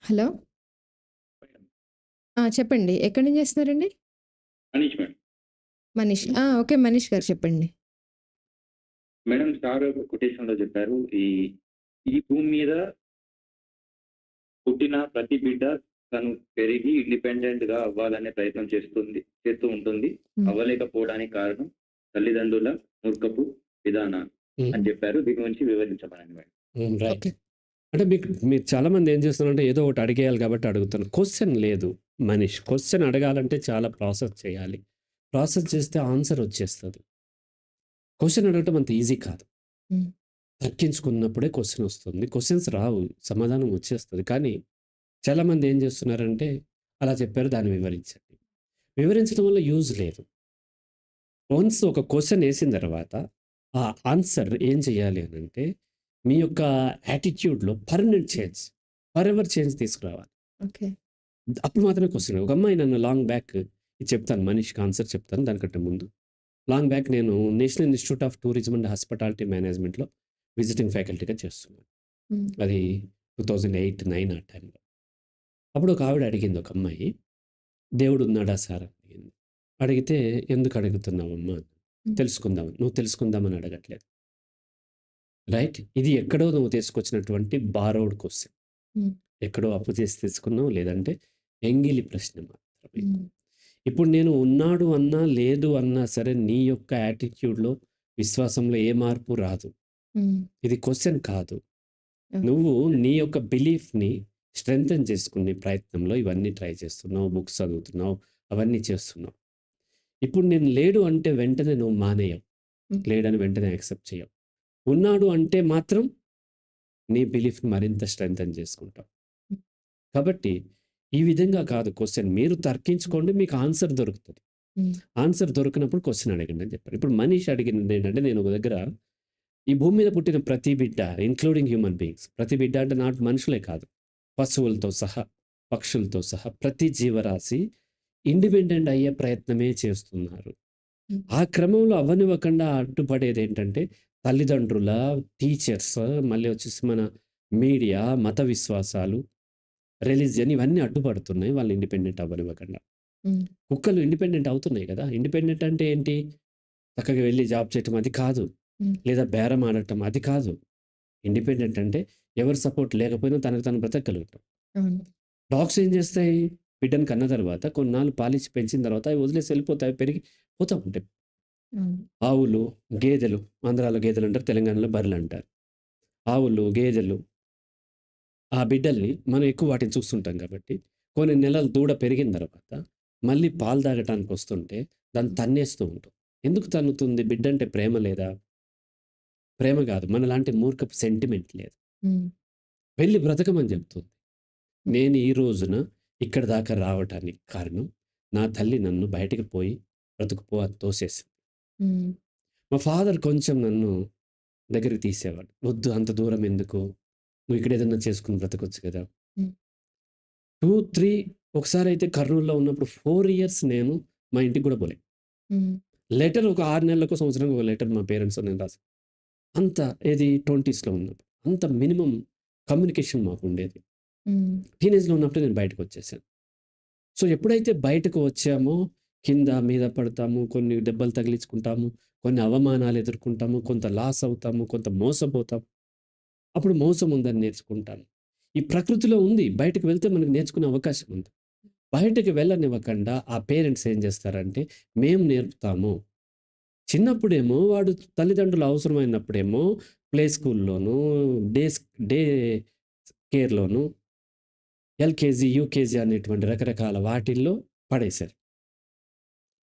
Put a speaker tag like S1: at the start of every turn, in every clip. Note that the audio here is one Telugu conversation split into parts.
S1: హలో! చెప్పండి. ఎక్కడి నుంచి చేస్తున్నారండి?
S2: మనీష్ మేడం.
S1: మనీష్. ఓకే. మనీష్ గారు చెప్పండి.
S2: మేడం సార్ ఒక కొటేషన్‌లో చెప్పారు. ఈ ఈ భూమి మీద పుట్టిన ప్రతి బిడ్డ తను పెరిగి ఇండిపెండెంట్‌గా అవ్వాలనే ప్రయత్నం చేస్తూ ఉంటుంది.
S1: హ్మ్.
S2: అవ్వలేకపోవడానికి కారణం తల్లిదండ్రుల మూర్ఖపు విధానాలు అని చెప్పారు. దీని గురించి వివరించమనండి మేడం.
S3: రైట్.
S1: ఓకే.
S3: అంటే మీరు చాలామంది ఏం చేస్తున్నారంటే ఏదో ఒకటి అడిగేయాలి కాబట్టి అడుగుతున్నారు. క్వెషన్ లేదు మనీష్. క్వెషన్ అడగాలంటే చాలా ప్రాసెస్ చేయాలి. ప్రాసెస్ చేస్తే ఆన్సర్ వచ్చేస్తది. క్వెషన్ అడగటం అంత ఈజీ కాదు.
S1: హ్మ్.
S3: తర్కించుకున్నప్పుడే క్వెషన్ వస్తుంది. క్వెషన్స్ రావు. సమాధానం వచ్చేస్తది. కానీ చాలామంది ఏం చేస్తున్నారంటే అలా చెప్పారు దాన్ని వివరించండి. వివరించడం వల్ల యూజ్ లేదు. వన్స్ ఒక క్వెషన్ ఏసిన తర్వాత ఆ ఆన్సర్ ఏం చేయాలి అనంటే మీ యొక్క యాటిట్యూడ్‌లో పర్మనెంట్ చేంజ్, ఫరెవర్ చేంజ్ తీసుకురావాలి.
S1: ఓకే.
S3: అప్పుడు మాత్రమే క్వెషన్. ఒక అమ్మాయి నన్ను లాంగ్ బ్యాక్ ఇది చెప్తాను మనీష్‌కి ఆన్సర్ చెప్తాను దానికంటే ముందు. లాంగ్ బ్యాక్ నేను national institute of tourism and hospitality మేనేజ్మెంట్‌లో విజిటింగ్ ఫ్యాకల్టీగా చేస్తున్నాను.
S1: హ్మ్.
S3: అది 2008, 9 ఆ టైంలో. అప్పుడు ఒక ఆవిడ అడిగింది ఒక అమ్మాయి, "దేవుడు ఉన్నాడా సార్?" అని అడిగింది. అడిగితే, "ఎందుకు అడుగుతున్నావమ్మా?"
S1: హ్మ్.
S3: తెలుసుకుందామని. నువ్వు తెలుసుకుందామని అడగట్లేదు. రైట్? ఇది ఎక్కడో నువ్వు తీసుకొచ్చినటువంటి బారోడ్ క్వెషన్.
S1: హ్మ్.
S3: ఎక్కడో అప్పు చేసి తెచ్చుకున్నావు. లేదంటే ఎంగిలి ప్రశ్న మాత్రమే.
S1: హ్మ్.
S3: ఇప్పుడు నేను ఉన్నాడు అన్నా, లేదు అన్నా సరే నీ యొక్క యాటిట్యూడ్‌లో, విశ్వాసంలో ఏ మార్పు రాదు.
S1: హ్మ్.
S3: ఇది క్వెషన్ కాదు.
S1: ఓకే.
S3: నువ్వు నీ యొక్క బిలీఫ్‌ని స్ట్రెంథెన్ చేసుకునే ప్రయత్నంలో ఇవన్నీ ట్రై చేస్తున్నావు. బుక్స్ చదువుతున్నావు. అవన్నీ చేస్తున్నావు. ఇప్పుడు నేను లేడు అంటే వెంటనే నువ్వు మానేయవు.
S1: హ్మ్.
S3: లేడని వెంటనే యాక్సెప్ట్ చేయవు. ఉన్నాడు అంటే మాత్రం నీ బిలీఫ్‌ని మరింత స్ట్రెంథెన్ చేసుకుంటావు.
S1: హ్మ్.
S3: కాబట్టి ఈ విధంగా కాదు క్వెషన్. మీరు తర్కించుకోండి మీకు ఆన్సర్ దొరుకుతది.
S1: హ్మ్.
S3: ఆన్సర్ దొరికినప్పుడు క్వెషన్ అడగండి అని చెప్పారు. ఇప్పుడు మనీష్ అడిగింది ఏంటంటే నేను ఒక దగ్గర ఈ భూమి మీద పుట్టిన ప్రతి బిడ్డ ఇంక్లూడింగ్ హ్యూమన్ బీయింగ్స్ ప్రతి బిడ్డ అంటే నాటు మనుషులే కాదు. పశువులతో సహా, పక్షులతో సహా ప్రతి జీవరాశి ఇండిపెండెంట్ అయ్యే ప్రయత్నమే చేస్తున్నారు.
S1: హ్మ్.
S3: ఆ క్రమంలో అవ్వనివ్వకుండా అడ్డుపడేదేంటంటే తల్లిదండ్రుల, టీచర్స్ మళ్ళీ వచ్చేసి మన మీడియా, మత విశ్వాసాలు, రిలిజియన్ ఇవన్నీ అడ్డుపడుతున్నాయి. వాళ్ళు ఇండిపెండెంట్ అవ్వనివ్వకుండా.
S1: హ్మ్.
S3: కుక్కలు ఇండిపెండెంట్ అవుతున్నాయి కదా! ఇండిపెండెంట్ అంటే ఏంటి? చక్కగా వెళ్లి జాబ్ చేయటం అది కాదు.
S1: హ్మ్.
S3: లేదా బేరం ఆడటం అది కాదు. ఇండిపెండెంట్ అంటే ఎవరి సపోర్ట్ లేకపోయినా తనకు తాను బ్రతకగలగటం.
S1: అవును.
S3: డాగ్స్ ఏం చేస్తాయి? బిడ్డని కన్న తర్వాత కొన్నాళ్ళు పాలిచ్చి పెంచిన తర్వాత అవి వదిలేసి వెళ్ళిపోతాయి. పెరిగి పోతా ఉంటాయి.
S1: అవును.
S3: ఆవులు, గేదెలు ఆంధ్రాలో గేదెలంటారు. తెలంగాణలో బర్రెలంటారు. ఆవులు, గేదెలు ఆ బిడ్డల్ని మనం ఎక్కువ వాటిని చూస్తుంటాం కాబట్టి కొన్ని నెలలు దూడ పెరిగిన తర్వాత మళ్ళీ పాలు తాగటానికి వస్తుంటే దాన్ని తన్నేస్తూ ఉంటాం. ఎందుకు తన్నుతుంది? బిడ్డంటే ప్రేమ లేదా? ప్రేమ కాదు. మనలాంటి మూర్ఖపు సెంటిమెంట్ లేదు.
S1: హ్మ్.
S3: వెళ్లి బ్రతకమని చెప్తుంది.
S1: హ్మ్.
S3: నేను ఈ రోజున ఇక్కడి దాకా రావటానికి కారణం నా తల్లి నన్ను బయటికి పోయి బ్రతుకుపో అని తోసేసింది.
S1: హ్మ్.
S3: మా ఫాదర్ కొంచెం నన్ను దగ్గరికి తీసేవాడు. "వద్దు అంత దూరం ఎందుకు? నువ్వు ఇక్కడ ఏదన్నా చేసుకొని బ్రతకొచ్చు కదా!"
S1: హ్మ్.
S3: 2, 3 ఒకసారయితే కర్నూలులో ఉన్నప్పుడు 4 ఇయర్స్ నేను మా ఇంటికి కూడా పోలే.
S1: హ్మ్.
S3: లెటర్ ఒక 6 నెలలకో, సంవత్సరానికో ఒక లెటర్ మా పేరెంట్స్‌తో నేను రాసా. అంత ఏది 20స్‌లో ఉన్నప్పుడు. అంత మినిమమ్ కమ్యూనికేషన్ మాకుండేది.
S1: హ్మ్.
S3: టీనేజ్‌లో ఉన్నప్పుడే నేను బయటకొచ్చేసాను. సో, ఎప్పుడైతే బయటకు వచ్చామో కింద మీద పడతాము, కొన్ని దెబ్బలు తగిలించుకుంటాము, కొన్ని అవమానాలు ఎదుర్కొంటాము, కొంత లాస్ అవుతాము, కొంత మోసపోతాం. అప్పుడు మోసం ఉందని నేర్చుకుంటాను. ఈ ప్రకృతిలో ఉంది. బయటకి వెళ్తే మనకు నేర్చుకునే అవకాశం ఉంది. బయటకి వెళ్ళనివ్వకుండా ఆ పేరెంట్స్ ఏం చేస్తారంటే, మేము నేర్పుతాము. చిన్నప్పుడేమో వాడు తల్లిదండ్రులు అవసరమైనప్పుడేమో ప్లే స్కూల్‌లోనూ, డేస్ డే కేర్‌లోను, ఎల్‌కేజీ, యూకేజీ అనేటువంటి రకరకాల వాటిల్లో పడేశారు.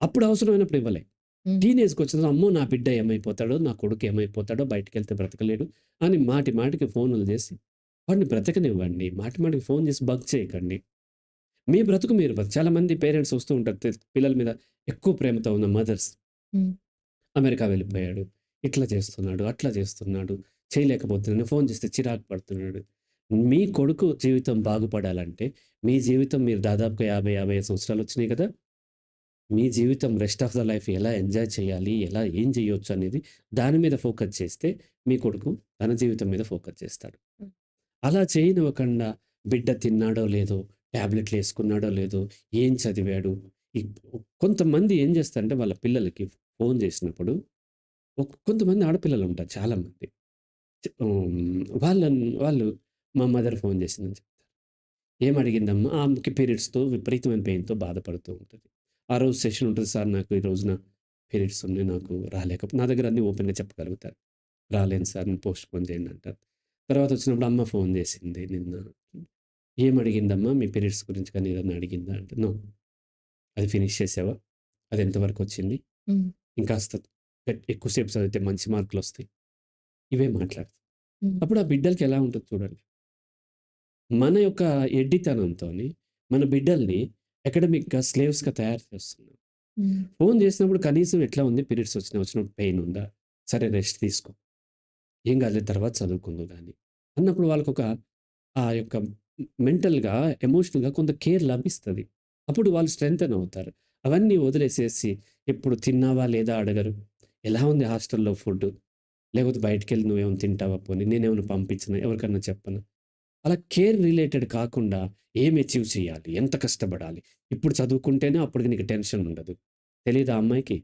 S3: అప్పుడు అవసరమైనప్పుడు ఇవ్వలే.
S1: హ్మ్.
S3: టీనేజ్‌కొచ్చిన తర్వాత అమ్మో! నా బిడ్డ ఏమైపోతాడో, నా కొడుకు ఏమైపోతాడో, బయటికెళ్తే బ్రతకలేడు అని మాటి మాటికి ఫోనులు చేసి వాడిని బ్రతకనివ్వండి. మాటి మాటికి ఫోను చేసి బగ్ చేయకండి. మీ బ్రతుకు మీరు చాలామంది పేరెంట్స్ వస్తూ ఉంటారు. పిల్లల మీద ఎక్కువ ప్రేమతో ఉన్న మదర్స్.
S1: హ్మ్.
S3: అమెరికా వెళ్ళిపోయాడు. ఇట్లా చేస్తున్నాడు, అట్లా చేస్తున్నాడు, చేయలేకపోతున్నాను. ఫోను చేస్తే చిరాకు పడుతున్నాడు. మీ కొడుకు జీవితం బాగుపడాలంటే, మీ జీవితం మీరు దాదాపుగా 50, 55 సంవత్సరాలొచ్చినాయి కదా! మీ జీవితం రెస్ట్ ఆఫ్ ద లైఫ్ ఎలా ఎంజాయ్ చేయాలి? ఎలా ఏం చేయొచ్చు అనేది దాని మీద ఫోకస్ చేస్తే, మీ కొడుకు తన జీవితం మీద ఫోకస్ చేస్తాడు.
S1: హ్మ్.
S3: అలా చేయనివ్వకుండా బిడ్డ తిన్నాడో లేదో, టాబ్లెట్లు యేసుకున్నాడో లేదో, ఏం చదివాడు. ఈ కొంతమంది ఏం చేస్తారంటే వాళ్ళ పిల్లలకి ఫోను చేసినప్పుడు కొంతమంది ఆడపిల్లలుంటారు చాలామంది. వాళ్ళు మా మదర్ ఫోను చేసిందని చెప్తారు. ఏమడిగిందమ్మా? ఆమెకి పీరియడ్స్‌తో విపరీతమైన పెయిన్‌తో బాధపడుతూ ఉంటది. ఆ రోజు సెషన్ ఉంటది సార్ నాకు ఈ రోజున పీరియడ్స్ ఉన్నాయి. నాకు నా దగ్గర అన్నీ ఓపెన్‌గా చెప్పగలుగుతారు. రాలేను సార్ పోస్ట్‌పోన్ చేయండి అంటారు. తర్వాత వచ్చినప్పుడు అమ్మ ఫోను చేసింది నిన్న. ఏమడిగిందమ్మా? మీ పీరియడ్స్ గురించి కానీ ఏదన్నా అడిగిందా? అంటే నో. అది ఫినిష్ చేసావా? అది ఎంతవరకొచ్చింది?
S1: హ్మ్.
S3: ఇంకాస్త ఎక్కువసేపు చదివితే మంచి మార్కులొస్తాయి. ఇవే మాట్లాడుతారు.
S1: హ్మ్.
S3: అప్పుడు ఆ బిడ్డలకి ఎలా ఉంటది చూడండి. మన యొక్క ఎడ్డితనంతోని మన బిడ్డల్ని అకాడమిక్‌గా స్లేవ్స్‌గా తయారు చేస్తున్నాం.
S1: హ్మ్.
S3: ఫోను చేసినప్పుడు కనీసం ఎట్లా ఉంది? పీరియడ్స్ వచ్చినప్పుడు పెయిన్ ఉందా? సరే రెస్ట్ తీసుకో. ఏం కాదులే తర్వాత చదువుకుందువు గాని. అన్నప్పుడు వాళ్ళకొక ఆ యొక్క మెంటల్‌గా, ఎమోషనల్‌గా కొంత కేర్ లభిస్తది. అప్పుడు వాళ్ళు స్ట్రెంథెన్ అవుతారు. అవన్నీ వదిలేసేసి ఎప్పుడు తిన్నావా లేదా అడగరు. ఎలా ఉంది హాస్టల్‌లో ఫుడ్డు? లేకపోతే బయటికెళ్ళి నువ్వేమైనా తింటావా పోనీ? నేనేమైనా పంపించనా? ఎవరికన్నా చెప్పనా? అలా కేర్ రిలేటెడ్ కాకుండా ఏం అచీవ్ చేయాలి? ఎంత కష్టపడాలి? ఇప్పుడు చదువుకుంటేనే అప్పటికి నీకు టెన్షన్ ఉండదు. తెలీదా ఆ అమ్మాయికి?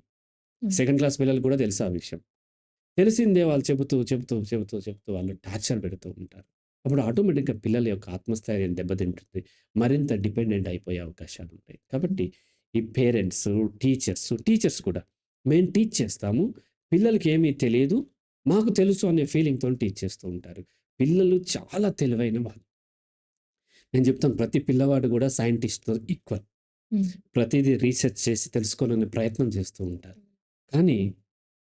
S1: హ్మ్.
S3: సెకండ్ క్లాస్ పిల్లలకి కూడా తెలుసు ఆ విషయం. తెలిసిందే వాళ్ళు చెబుతూ వాళ్ళు టార్చర్ పెడుతూ ఉంటారు. అప్పుడు ఆటోమేటిక్‌గా పిల్లల యొక్క ఆత్మస్థైర్యం దెబ్బతింటుంది. మరింత డిపెండెంట్ అయిపోయే అవకాశాలుంటాయి. కాబట్టి ఈ పేరెంట్సు, టీచర్స్ కూడా మేము టీచ్ చేస్తాము. పిల్లలకి ఏమీ తెలీదు. మాకు తెలుసు అనే ఫీలింగ్‌తోని టీచ్ చేస్తూ ఉంటారు. పిల్లలు చాలా తెలివైన వాళ్ళు. నేను చెప్తాను ప్రతి పిల్లవాడు కూడా సైంటిస్ట్‌తో ఈక్వల్.
S1: హ్మ్.
S3: ప్రతీదీ రీసెర్చ్ చేసి తెలుసుకోవాలనే ప్రయత్నం చేస్తూ ఉంటారు. కానీ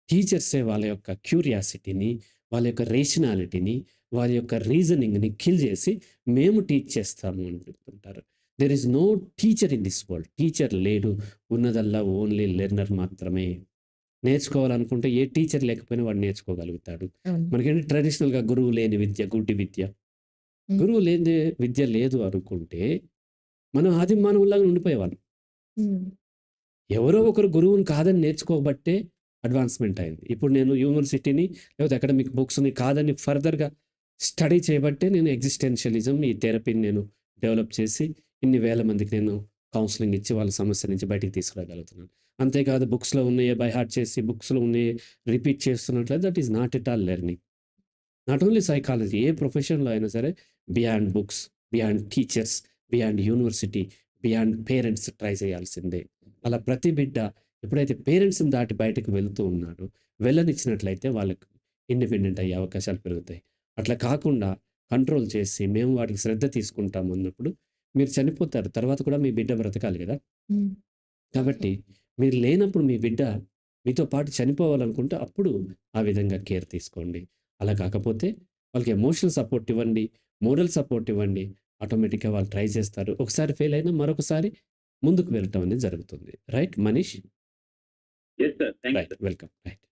S3: టీచర్సే వాళ్ళ యొక్క క్యూరియాసిటీని, వాళ్ళ యొక్క రేషనాలిటీని, వారి యొక్క రీజనింగ్‌ని కిల్ చేసి మేము టీచ్ చేస్తాము అని చెప్తుంటారు. There is no teacher in this world. Teacher లేడు. ఉన్నదల్లా ఓన్లీ లెర్నర్ మాత్రమే. నేర్చుకోవాలనుకుంటే ఏ టీచర్ లేకపోయినా వాడు నేర్చుకోగలుగుతాడు.
S1: అవును.
S3: మనకేంటి ట్రెడిషనల్‌గా గురువు లేని విద్య గుడ్డి విద్య.
S1: హ్మ్.
S3: గురువు లేనిదే విద్య లేదు అనుకుంటే మనం ఆది మానవుల్లాగా ఉండిపోయేవాళ్ళం.
S1: హ్మ్.
S3: ఎవరో ఒకరు గురువుని కాదని నేర్చుకోబట్టే అడ్వాన్స్‌మెంట్ అయింది. ఇప్పుడు నేను యూనివర్సిటీని లేకపోతే అకాడమిక్ బుక్స్‌ని కాదని ఫర్దర్‌గా స్టడీ చేయబట్టే నేను ఎగ్జిస్టెన్షియలిజం ఈ థెరపీని నేను డెవలప్ చేసి ఇన్ని వేల మందికి నేను కౌన్సెలింగ్ ఇచ్చి వాళ్ళ సమస్య నుంచి బయటికి తీసుకురాగలుగుతున్నాను. అంతేకాదు బుక్స్‌లో ఉన్నయే బై హార్ట్ చేసి బుక్స్‌లో ఉన్నయే రిపీట్ చేస్తున్నట్లయితే that is not at all learning. Not only psychology ఏ ప్రొఫెషన్‌లో అయినా సరే beyond books, beyond teachers, beyond university, beyond parents try చేయాల్సిందే. అలా ప్రతి బిడ్డ ఎప్పుడైతే పేరెంట్స్‌ని దాటి బయటకి వెళ్తూ ఉన్నాడో, వెళ్ళనిచ్చినట్లయితే వాళ్ళకి ఇండిపెండెంట్ అయ్యే అవకాశాలు పెరుగుతాయి. అట్లా కాకుండా కంట్రోల్ చేసి మేము వాటికి శ్రద్ధ తీసుకుంటాము అన్నప్పుడు మీరు చనిపోతారు. తర్వాత కూడా మీ బిడ్డ బ్రతకాలి గదా!
S1: హ్మ్.
S3: కాబట్టి మీరు లేనప్పుడు మీ బిడ్డ మీతో పాటు చనిపోవాలనుకుంటే అప్పుడు ఆ విధంగా కేర్ తీసుకోండి. అలా కాకపోతే వాళ్ళకి ఎమోషనల్ సపోర్ట్ ఇవ్వండి. మోరల్ సపోర్ట్ ఇవ్వండి. ఆటోమేటిక్‌గా వాళ్ళు ట్రై చేస్తారు. ఒకసారి ఫెయిల్ అయినా మరొకసారి ముందుకు వెళ్ళటం అనేది జరుగుతుంది. Right Manish?
S2: Yes sir. Thank you
S3: right.
S2: Sir.
S3: Welcome. Right.